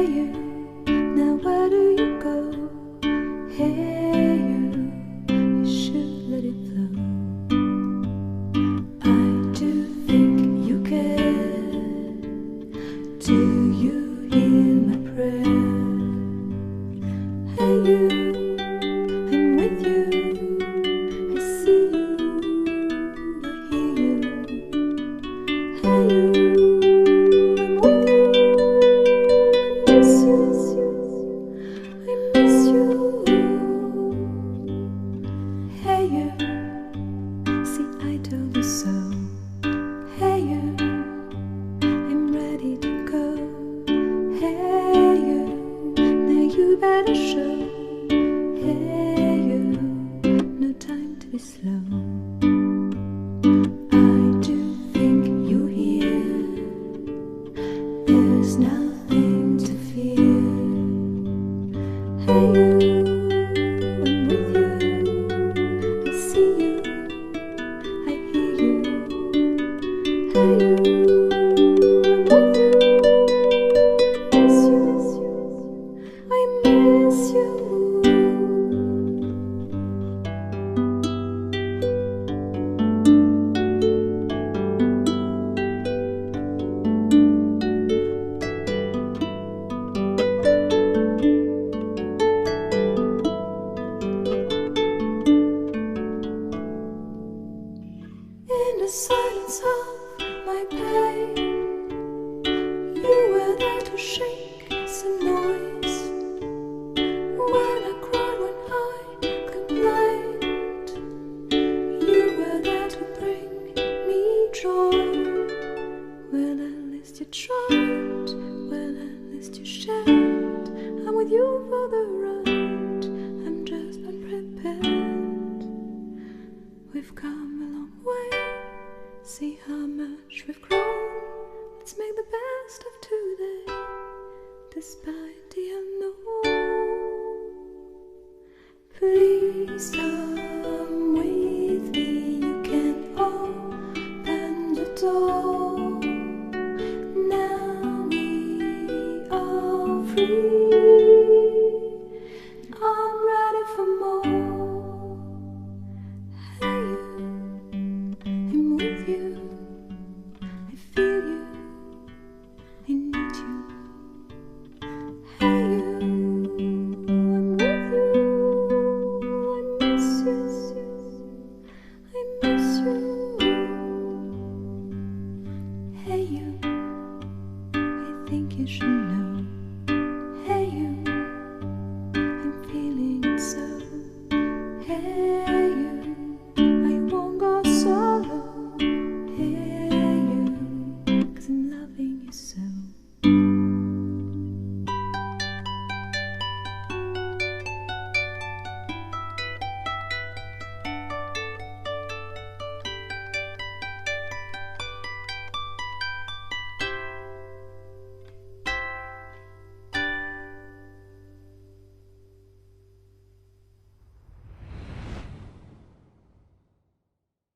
you, now where do you go? Hey you should let it flow. I do think you care. Do you hear my prayer? Hey you, I'm with you. I see you, I hear you. Hey you, I'm with you. I miss you, I miss you. Hey you, see I told you so. Hey you, I'm ready to go. Hey you, now you better show. Hey you, no time to be slow. I do think you hear. There's nothing to fear. Hey you, I'm with you. I see you, I hear you. Hey you, I'm with you. I miss you, I miss you. In the silence of my pain, you were there to shake some noise. When I cried, when I complained, you were there to bring me joy. Well, at least you tried, well, at least you shared. I'm with you for the ride, I'm just unprepared. We've come a long way, see how much we've grown. Let's make the best of today, despite the unknown. Please come with me, you can open the door. Now we are free.